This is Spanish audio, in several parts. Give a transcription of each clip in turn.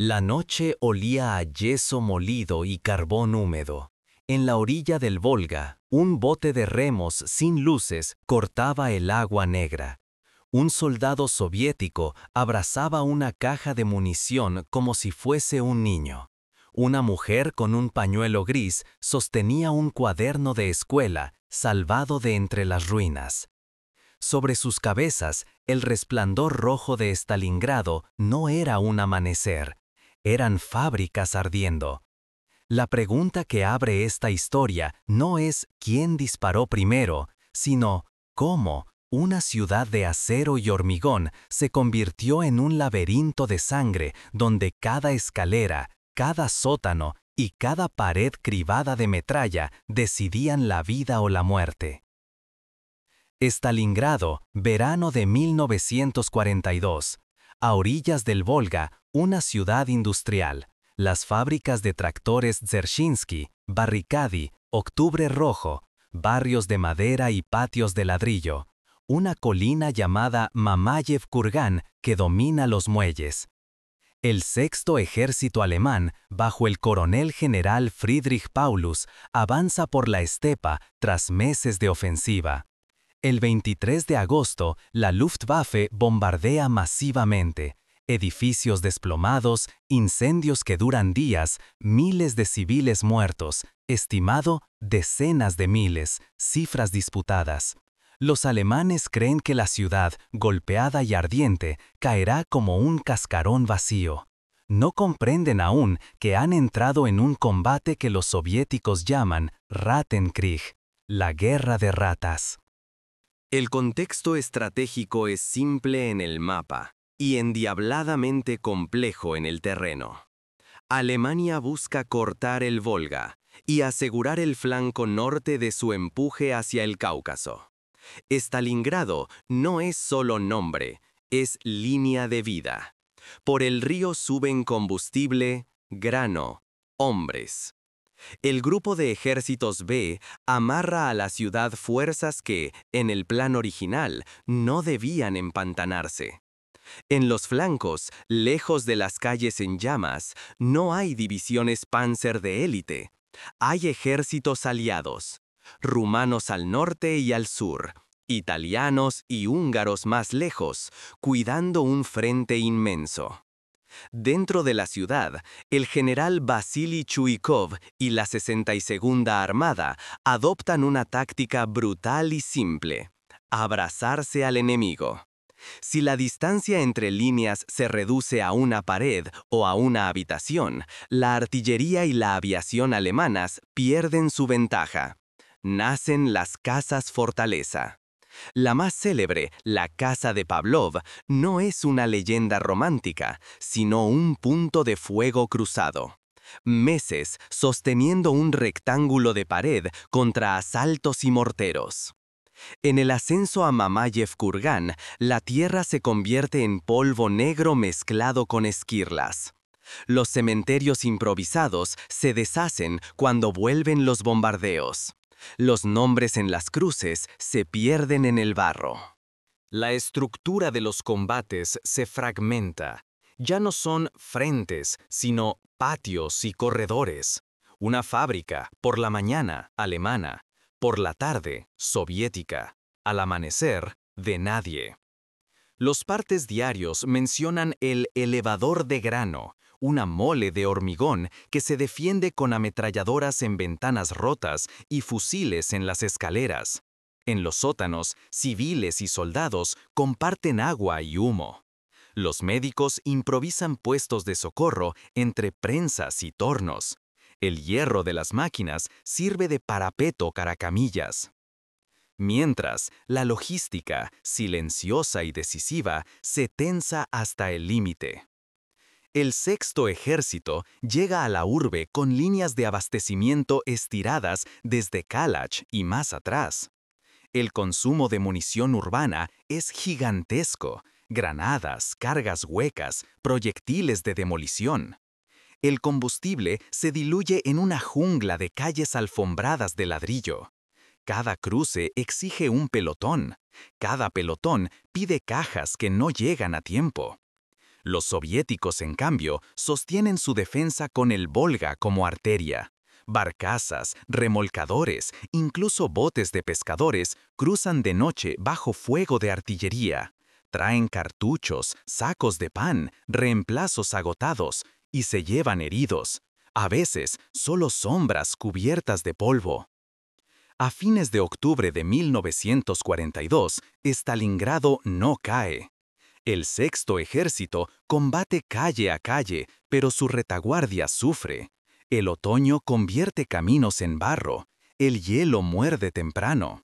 La noche olía a yeso molido y carbón húmedo. En la orilla del Volga, un bote de remos sin luces cortaba el agua negra. Un soldado soviético abrazaba una caja de munición como si fuese un niño. Una mujer con un pañuelo gris sostenía un cuaderno de escuela, salvado de entre las ruinas. Sobre sus cabezas, el resplandor rojo de Stalingrado no era un amanecer, eran fábricas ardiendo. La pregunta que abre esta historia no es quién disparó primero, sino cómo una ciudad de acero y hormigón se convirtió en un laberinto de sangre donde cada escalera, cada sótano y cada pared cribada de metralla decidían la vida o la muerte. Stalingrado, verano de 1942. A orillas del Volga, una ciudad industrial. Las fábricas de tractores Dzerzhinsky, Barricadi, Octubre Rojo, barrios de madera y patios de ladrillo. Una colina llamada Mamayev Kurgan que domina los muelles. El sexto ejército alemán, bajo el coronel general Friedrich Paulus, avanza por la estepa tras meses de ofensiva. El 23 de agosto, la Luftwaffe bombardea masivamente. Edificios desplomados, incendios que duran días, miles de civiles muertos, estimado decenas de miles, cifras disputadas. Los alemanes creen que la ciudad, golpeada y ardiente, caerá como un cascarón vacío. No comprenden aún que han entrado en un combate que los soviéticos llaman Rattenkrieg, la guerra de ratas. El contexto estratégico es simple en el mapa y endiabladamente complejo en el terreno. Alemania busca cortar el Volga y asegurar el flanco norte de su empuje hacia el Cáucaso. Stalingrado no es solo nombre, es línea de vida. Por el río suben combustible, grano, hombres. El grupo de ejércitos B amarra a la ciudad fuerzas que, en el plan original, no debían empantanarse. En los flancos, lejos de las calles en llamas, no hay divisiones Panzer de élite. Hay ejércitos aliados, rumanos al norte y al sur, italianos y húngaros más lejos, cuidando un frente inmenso. Dentro de la ciudad, el general Vasily Chuikov y la 62ª Armada adoptan una táctica brutal y simple: abrazarse al enemigo. Si la distancia entre líneas se reduce a una pared o a una habitación, la artillería y la aviación alemanas pierden su ventaja. Nacen las casas fortaleza. La más célebre, la Casa de Pavlov, no es una leyenda romántica, sino un punto de fuego cruzado. Meses sosteniendo un rectángulo de pared contra asaltos y morteros. En el ascenso a Mamayev Kurgan, la tierra se convierte en polvo negro mezclado con esquirlas. Los cementerios improvisados se deshacen cuando vuelven los bombardeos. Los nombres en las cruces se pierden en el barro. La estructura de los combates se fragmenta. Ya no son frentes, sino patios y corredores. Una fábrica, por la mañana, alemana. Por la tarde, soviética. Al amanecer, de nadie. Los partes diarios mencionan el elevador de grano, una mole de hormigón que se defiende con ametralladoras en ventanas rotas y fusiles en las escaleras. En los sótanos, civiles y soldados comparten agua y humo. Los médicos improvisan puestos de socorro entre prensas y tornos. El hierro de las máquinas sirve de parapeto caracamillas. Mientras, la logística, silenciosa y decisiva, se tensa hasta el límite. El sexto ejército llega a la urbe con líneas de abastecimiento estiradas desde Kalach y más atrás. El consumo de munición urbana es gigantesco: granadas, cargas huecas, proyectiles de demolición. El combustible se diluye en una jungla de calles alfombradas de ladrillo. Cada cruce exige un pelotón. Cada pelotón pide cajas que no llegan a tiempo. Los soviéticos, en cambio, sostienen su defensa con el Volga como arteria. Barcazas, remolcadores, incluso botes de pescadores cruzan de noche bajo fuego de artillería. Traen cartuchos, sacos de pan, reemplazos agotados y se llevan heridos. A veces, solo sombras cubiertas de polvo. A fines de octubre de 1942, Stalingrado no cae. El Sexto Ejército combate calle a calle, pero su retaguardia sufre. El otoño convierte caminos en barro. El hielo muerde temprano.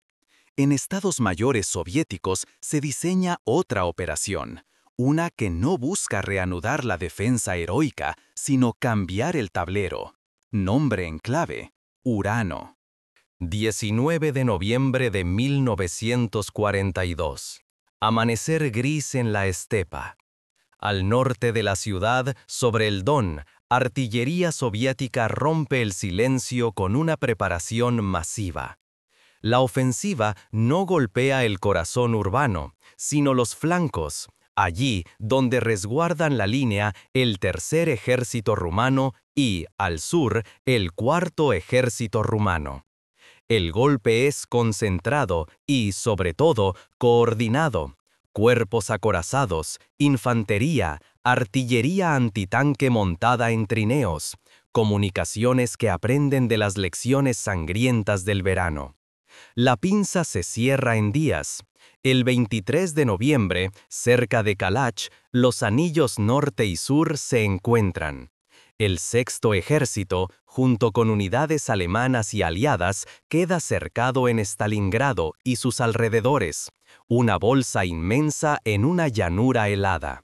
En Estados Mayores soviéticos se diseña otra operación, una que no busca reanudar la defensa heroica, sino cambiar el tablero. Nombre en clave: Urano. 19 de noviembre de 1942. Amanecer gris en la estepa. Al norte de la ciudad, sobre el Don, artillería soviética rompe el silencio con una preparación masiva. La ofensiva no golpea el corazón urbano, sino los flancos, allí donde resguardan la línea el Tercer Ejército rumano y, al sur, el Cuarto Ejército rumano. El golpe es concentrado y, sobre todo, coordinado. Cuerpos acorazados, infantería, artillería antitanque montada en trineos, comunicaciones que aprenden de las lecciones sangrientas del verano. La pinza se cierra en días. El 23 de noviembre, cerca de Kalach, los anillos norte y sur se encuentran. El Sexto Ejército, junto con unidades alemanas y aliadas, queda cercado en Stalingrado y sus alrededores, una bolsa inmensa en una llanura helada.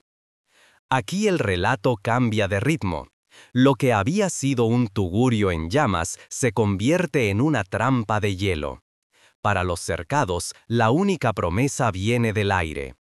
Aquí el relato cambia de ritmo. Lo que había sido un tugurio en llamas se convierte en una trampa de hielo. Para los cercados, la única promesa viene del aire.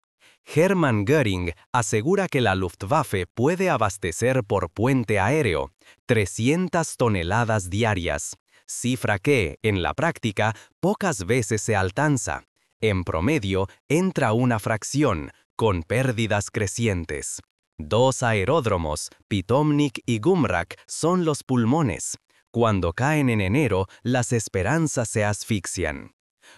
Hermann Göring asegura que la Luftwaffe puede abastecer por puente aéreo 300 toneladas diarias, cifra que, en la práctica, pocas veces se alcanza. En promedio, entra una fracción, con pérdidas crecientes. 2 aeródromos, Pitomnik y Gumrak, son los pulmones. Cuando caen en enero, las esperanzas se asfixian.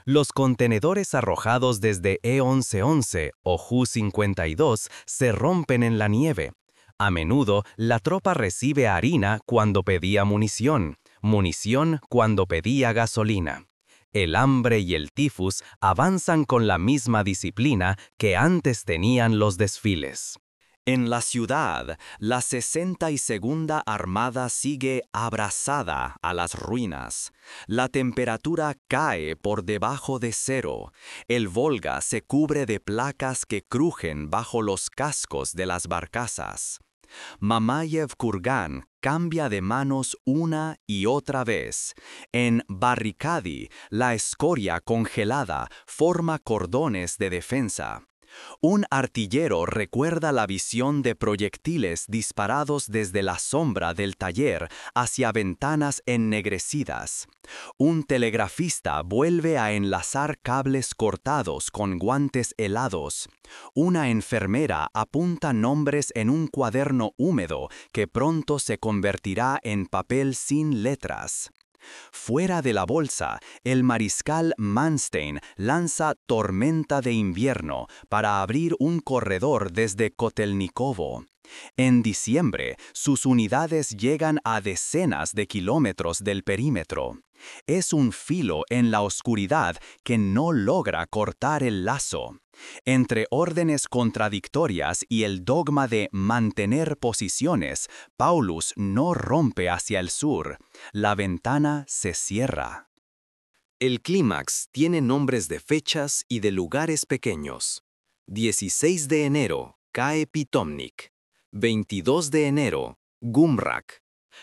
Los contenedores arrojados desde E-1111 o Ju-52 se rompen en la nieve. A menudo, la tropa recibe harina cuando pedía munición, munición cuando pedía gasolina. El hambre y el tifus avanzan con la misma disciplina que antes tenían los desfiles. En la ciudad, la 62ª Armada sigue abrazada a las ruinas. La temperatura cae por debajo de cero. El Volga se cubre de placas que crujen bajo los cascos de las barcazas. Mamayev-Kurgan cambia de manos una y otra vez. En Barrikadi, la escoria congelada forma cordones de defensa. Un artillero recuerda la visión de proyectiles disparados desde la sombra del taller hacia ventanas ennegrecidas. Un telegrafista vuelve a enlazar cables cortados con guantes helados. Una enfermera apunta nombres en un cuaderno húmedo que pronto se convertirá en papel sin letras. Fuera de la bolsa, el mariscal Manstein lanza tormenta de invierno para abrir un corredor desde Kotelnikovo. En diciembre, sus unidades llegan a decenas de kilómetros del perímetro. Es un filo en la oscuridad que no logra cortar el lazo. Entre órdenes contradictorias y el dogma de mantener posiciones, Paulus no rompe hacia el sur. La ventana se cierra. El clímax tiene nombres de fechas y de lugares pequeños. 16 de enero, cae Pitomnik. 22 de enero, Gumrak.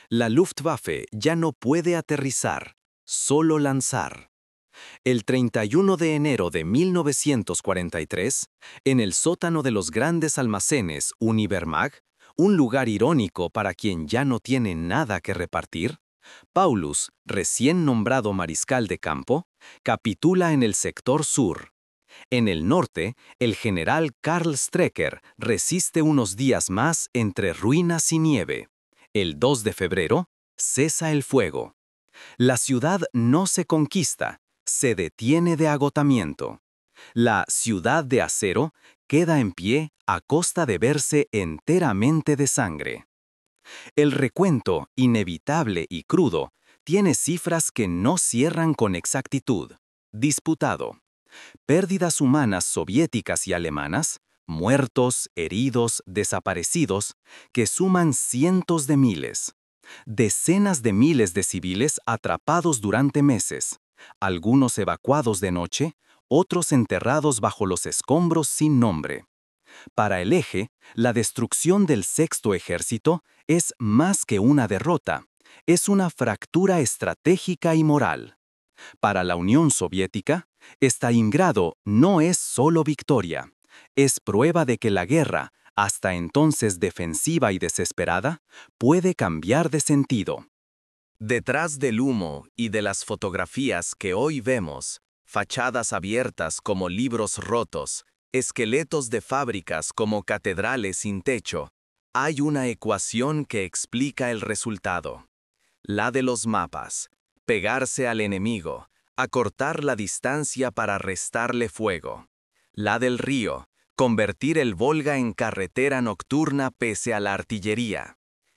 La Luftwaffe ya no puede aterrizar, solo lanzar. El 31 de enero de 1943, en el sótano de los grandes almacenes Univermag, un lugar irónico para quien ya no tiene nada que repartir, Paulus, recién nombrado mariscal de campo, capitula en el sector sur. En el norte, el general Karl Strecker resiste unos días más entre ruinas y nieve. El 2 de febrero, cesa el fuego. La ciudad no se conquista, se detiene de agotamiento. La ciudad de acero queda en pie a costa de verse enteramente de sangre. El recuento, inevitable y crudo, tiene cifras que no cierran con exactitud. Disputado. Pérdidas humanas soviéticas y alemanas, muertos, heridos, desaparecidos, que suman cientos de miles. Decenas de miles de civiles atrapados durante meses, algunos evacuados de noche, otros enterrados bajo los escombros sin nombre. Para el Eje, la destrucción del Sexto Ejército es más que una derrota, es una fractura estratégica y moral. Para la Unión Soviética, Stalingrado no es solo victoria, es prueba de que la guerra, hasta entonces defensiva y desesperada, puede cambiar de sentido. Detrás del humo y de las fotografías que hoy vemos, fachadas abiertas como libros rotos, esqueletos de fábricas como catedrales sin techo, hay una ecuación que explica el resultado. La de los mapas. Pegarse al enemigo, acortar la distancia para restarle fuego. La del río, convertir el Volga en carretera nocturna pese a la artillería.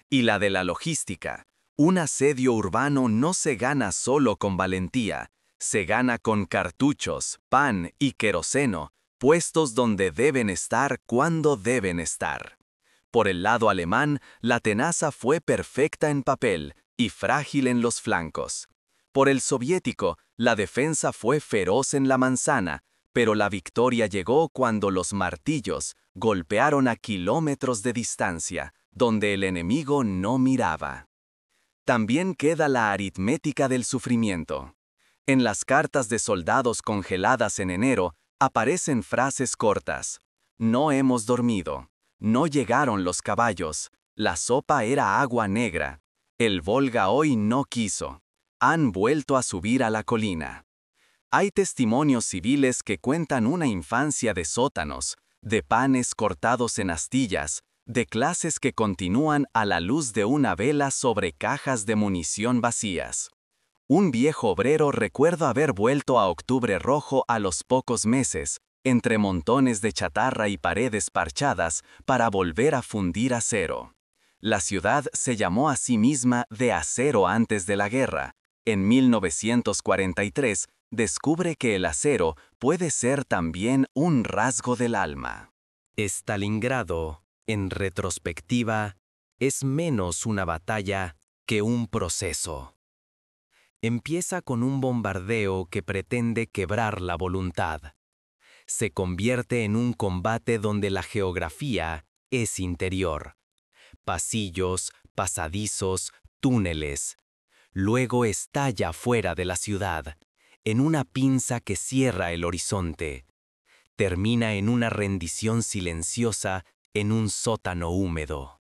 Y la de la logística, un asedio urbano no se gana solo con valentía, se gana con cartuchos, pan y queroseno, puestos donde deben estar cuando deben estar. Por el lado alemán, la tenaza fue perfecta en papel y frágil en los flancos. Por el soviético, la defensa fue feroz en la manzana, pero la victoria llegó cuando los martillos golpearon a kilómetros de distancia, donde el enemigo no miraba. También queda la aritmética del sufrimiento. En las cartas de soldados congeladas en enero aparecen frases cortas. No hemos dormido. No llegaron los caballos. La sopa era agua negra. El Volga hoy no quiso. Han vuelto a subir a la colina. Hay testimonios civiles que cuentan una infancia de sótanos, de panes cortados en astillas, de clases que continúan a la luz de una vela sobre cajas de munición vacías. Un viejo obrero recuerda haber vuelto a Octubre Rojo a los pocos meses, entre montones de chatarra y paredes parchadas, para volver a fundir acero. La ciudad se llamó a sí misma de acero antes de la guerra. En 1943, descubre que el acero puede ser también un rasgo del alma. Stalingrado, en retrospectiva, es menos una batalla que un proceso. Empieza con un bombardeo que pretende quebrar la voluntad. Se convierte en un combate donde la geografía es interior. Pasillos, pasadizos, túneles. Luego estalla fuera de la ciudad, en una pinza que cierra el horizonte. Termina en una rendición silenciosa en un sótano húmedo.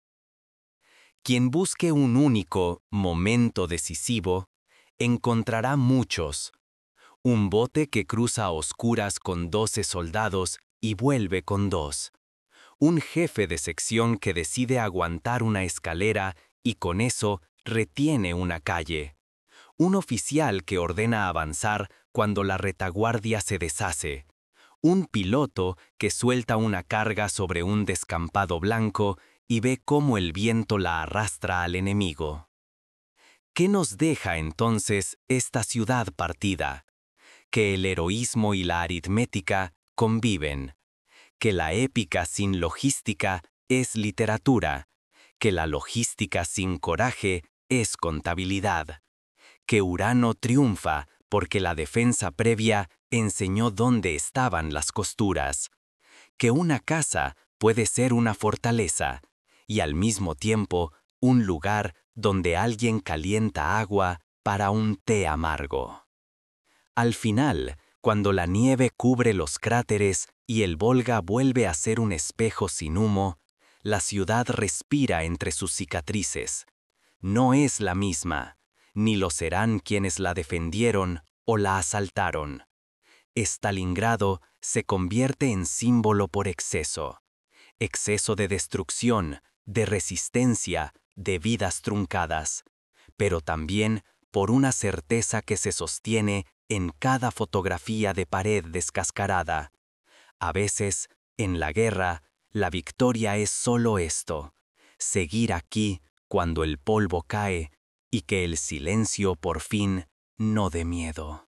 Quien busque un único momento decisivo, encontrará muchos. Un bote que cruza a oscuras con 12 soldados y vuelve con 2. Un jefe de sección que decide aguantar una escalera y con eso retiene una calle. Un oficial que ordena avanzar cuando la retaguardia se deshace. Un piloto que suelta una carga sobre un descampado blanco y ve cómo el viento la arrastra al enemigo. ¿Qué nos deja entonces esta ciudad partida? Que el heroísmo y la aritmética conviven. Que la épica sin logística es literatura. Que la logística sin coraje es contabilidad. Que Urano triunfa porque la defensa previa enseñó dónde estaban las costuras. Que una casa puede ser una fortaleza y al mismo tiempo un lugar donde alguien calienta agua para un té amargo. Al final, cuando la nieve cubre los cráteres y el Volga vuelve a ser un espejo sin humo, la ciudad respira entre sus cicatrices. No es la misma, ni lo serán quienes la defendieron o la asaltaron. Stalingrado se convierte en símbolo por exceso. Exceso de destrucción, de resistencia, de vidas truncadas, pero también por una certeza que se sostiene en cada fotografía de pared descascarada. A veces, en la guerra, la victoria es solo esto: seguir aquí cuando el polvo cae y que el silencio por fin no dé miedo.